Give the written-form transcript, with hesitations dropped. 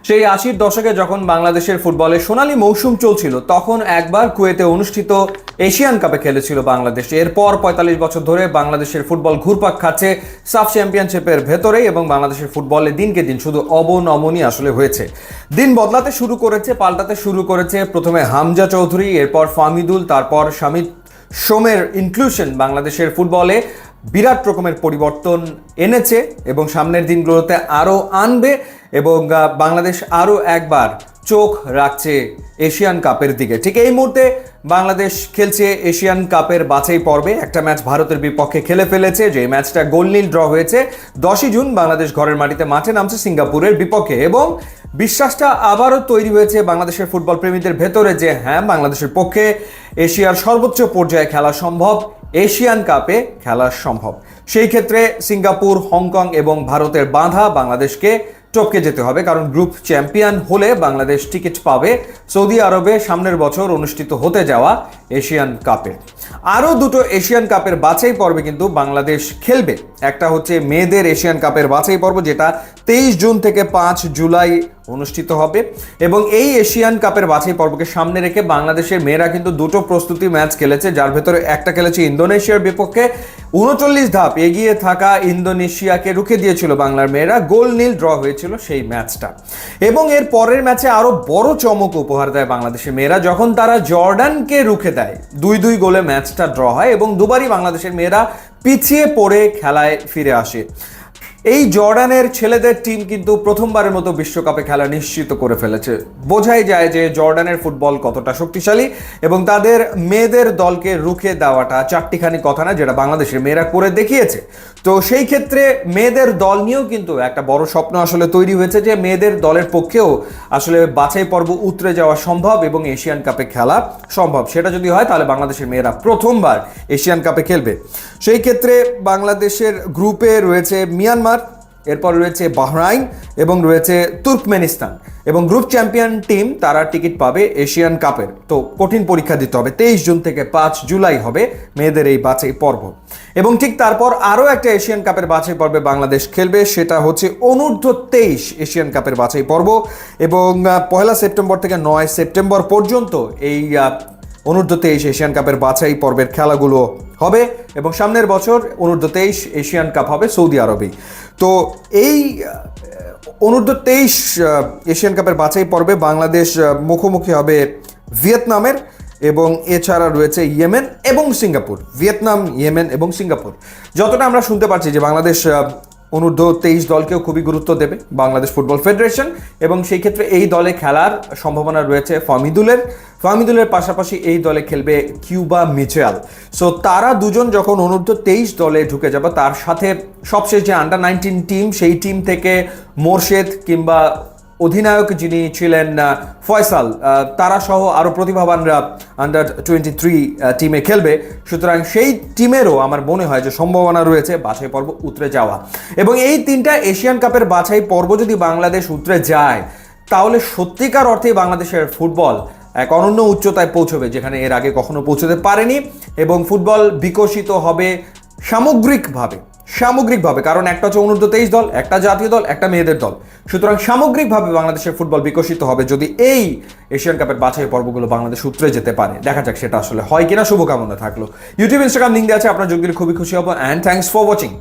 সেই ৮০-র দশকে যখন বাংলাদেশের ফুটবলে সোনালী মৌসুম চলছিল, তখন একবার কুয়েতে অনুষ্ঠিত এশিয়ান কাপে খেলেছিল বাংলাদেশ। এরপর ৪৫ বছর ধরে বাংলাদেশের ফুটবল ঘুরপাক খাচ্ছে সাফ চ্যাম্পিয়নশিপের ভেতরেই, এবং বাংলাদেশের ফুটবলে দিনকে দিন শুধু অবনমনই আসলে হয়েছে। দিন বদলাতে শুরু করেছে, পাল্টাতে শুরু করেছে। প্রথমে হামজা চৌধুরী, এরপর ফাহমিদুল, তারপর শামিদ সোমের ইনক্লুশন বাংলাদেশের ফুটবলে বিরাট রকমের পরিবর্তন এনেছে এবং সামনের দিনগুলোতে আরও আনবে। এবং বাংলাদেশ আরও একবার চোখ রাখছে এশিয়ান কাপের দিকে। ঠিক এই মুহূর্তে বাংলাদেশ খেলছে এশিয়ান কাপের বাছাই পর্বে। একটা ম্যাচ ভারতের বিপক্ষে খেলে ফেলেছে, যে ম্যাচটা গোলনীল ড্র হয়েছে। 10ই জুন বাংলাদেশ ঘরের মাঠে নামছে সিঙ্গাপুরের বিপক্ষে, এবং বিশ্বাসটা আবারও তৈরি হয়েছে বাংলাদেশের ফুটবল প্রেমীদের ভেতরে যে হ্যাঁ, বাংলাদেশের পক্ষে এশিয়ার সর্বোচ্চ পর্যায়ে খেলা সম্ভব, এশিয়ান কাপে খেলা সম্ভব। সেই ক্ষেত্রে সিঙ্গাপুর, হংকং এবং ভারতের বাঁধা বাংলাদেশকে টপকে যেতে হবে, কারণ গ্রুপ চ্যাম্পিয়ন হলে বাংলাদেশ টিকিট পাবে সৌদি আরবে সামনের বছর অনুষ্ঠিত হতে যাওয়া এশিয়ান কাপে। আরও দুটো এশিয়ান কাপের বাছাই পর্বে কিন্তু বাংলাদেশ খেলবে। একটা হচ্ছে মেয়েদের এশিয়ান কাপের বাছাই পর্ব, যেটা 23 জুন থেকে 5 জুলাই অনুষ্ঠিত হবে। এবং এই এশিয়ান কাপের বাছাই পর্বকে সামনে রেখে বাংলাদেশের মেয়েরা কিন্তু দুটো প্রস্তুতি ম্যাচ খেলেছে, যার ভেতরে একটা খেলেছে ইন্দোনেশিয়ার বিপক্ষে। 39 ধাপ এগিয়ে থাকা ইন্দোনেশিয়াকে রুখে দিয়েছিল বাংলার মেয়েরা, গোলনীল ড্র হয়েছিল সেই ম্যাচটা। এবং এর পরের ম্যাচে আরো বড় চমক উপহার দেয় বাংলাদেশের মেয়েরা, যখন তারা জর্ডানকে রুখে দেয়। 2-2 গোলে ম্যাচটা ড্র হয় এবং দুবারই বাংলাদেশের মেয়েরা পিছিয়ে পড়ে খেলায় ফিরে আসে। এই জর্ডানের ছেলেদের টিম কিন্তু প্রথমবারের মতো বিশ্বকাপে খেলা নিশ্চিত করে ফেলেছে। বোঝাই যায় যে জর্ডানের ফুটবল কতটা শক্তিশালী, এবং তাদের মেয়েদের দলকে রুখে দেওয়াটা চারটিখানি কথা না, যেটা বাংলাদেশের মেয়েরা করে দেখিয়েছে। তো সেই ক্ষেত্রে মেয়েদের দল নিয়েও কিন্তু একটা বড় স্বপ্ন আসলে তৈরি হয়েছে, যে মেয়েদের দলের পক্ষেও আসলে বাছাই পর্ব উতরে যাওয়া সম্ভব এবং এশিয়ান কাপে খেলা সম্ভব। সেটা যদি হয়, তাহলে বাংলাদেশের মেয়েরা প্রথমবার এশিয়ান কাপে খেলবে। সেই ক্ষেত্রে বাংলাদেশের গ্রুপে রয়েছে মিয়ানমার, এরপর রয়েছে বাহরাইন এবং রয়েছে তুর্কমেনিস্তান। এবং গ্রুপ চ্যাম্পিয়ন টিম তারা টিকিট পাবে এশিয়ান কাপের। তো কঠিন পরীক্ষা দিতে হবে। 23 জুন থেকে 5 জুলাই হবে মেয়েদের এই বাছাই পর্ব। এবং ঠিক তারপর আরও একটা এশিয়ান কাপের বাছাই পর্বে বাংলাদেশ খেলবে, সেটা হচ্ছে অনূর্ধ্ব 23 এশিয়ান কাপের বাছাই পর্ব। এবং 1 সেপ্টেম্বর থেকে 9 সেপ্টেম্বর পর্যন্ত এই অনূর্ধ্ব 23 এশিয়ান কাপের বাছাই পর্বের খেলাগুলো হবে, এবং সামনের বছর অনূর্ধ্ব 23 এশিয়ান কাপ হবে সৌদি আরবেই। তো এই অনূর্ধ্ব 23 এশিয়ান কাপের বাছাই পর্বে বাংলাদেশ মুখোমুখি হবে ভিয়েতনামের, এবং এছাড়া রয়েছে ইয়েমেন এবং সিঙ্গাপুর। ভিয়েতনাম, ইয়েমেন এবং সিঙ্গাপুর। যতটা আমরা শুনতে পাচ্ছি যে বাংলাদেশ অনূর্ধ্ব 23 দলকেও খুবই গুরুত্ব দেবে বাংলাদেশ ফুটবল ফেডারেশন, এবং সেই ক্ষেত্রে এই দলে খেলার সম্ভাবনা রয়েছে ফাহমিদুলের পাশাপাশি এই দলে খেলবে কিউবা মিচেল। সো তারা দুজন যখন অনূর্ধ্ব 23 দলে ঢুকে যাবে, তার সাথে সবশেষ যে আন্ডার-19 টিম, সেই টিম থেকে মোরশেদ কিংবা অধিনায়ক যিনি ছিলেন ফয়সাল, তারা সহ আরও প্রতিভাবানরা আন্ডার-23 টিমে খেলবে। সুতরাং সেই টিমেরও আমার মনে হয় যে সম্ভাবনা রয়েছে বাছাই পর্ব উতরে যাওয়া। এবং এই তিনটা এশিয়ান কাপের বাছাই পর্ব যদি বাংলাদেশ উতরে যায়, তাহলে সত্যিকার অর্থেই বাংলাদেশের ফুটবল এক অনন্য উচ্চতায় পৌঁছবে, যেখানে এর আগে কখনো পৌঁছতে পারেনি। এবং ফুটবল বিকশিত হবে সামগ্রিকভাবে, কারণ একটা হচ্ছে অনূর্ধ্ব 23 দল, একটা জাতীয় দল, একটা মেয়েদের দল। সুতরাং সামগ্রিকভাবে বাংলাদেশের ফুটবল বিকশিত হবে যদি এই এশিয়ান কাপের বাছাই পর্বগুলো বাংলাদেশ উতরে যেতে পারে। দেখা যাক সেটা আসলে হয় কিনা। শুভকামনা থাকলো। ইউটিউব, ইনস্টাগ্রাম লিঙ্ক দেওয়া আছে, আপনার যোগ দিলে খুবই খুশি হবো। And thanks for watching.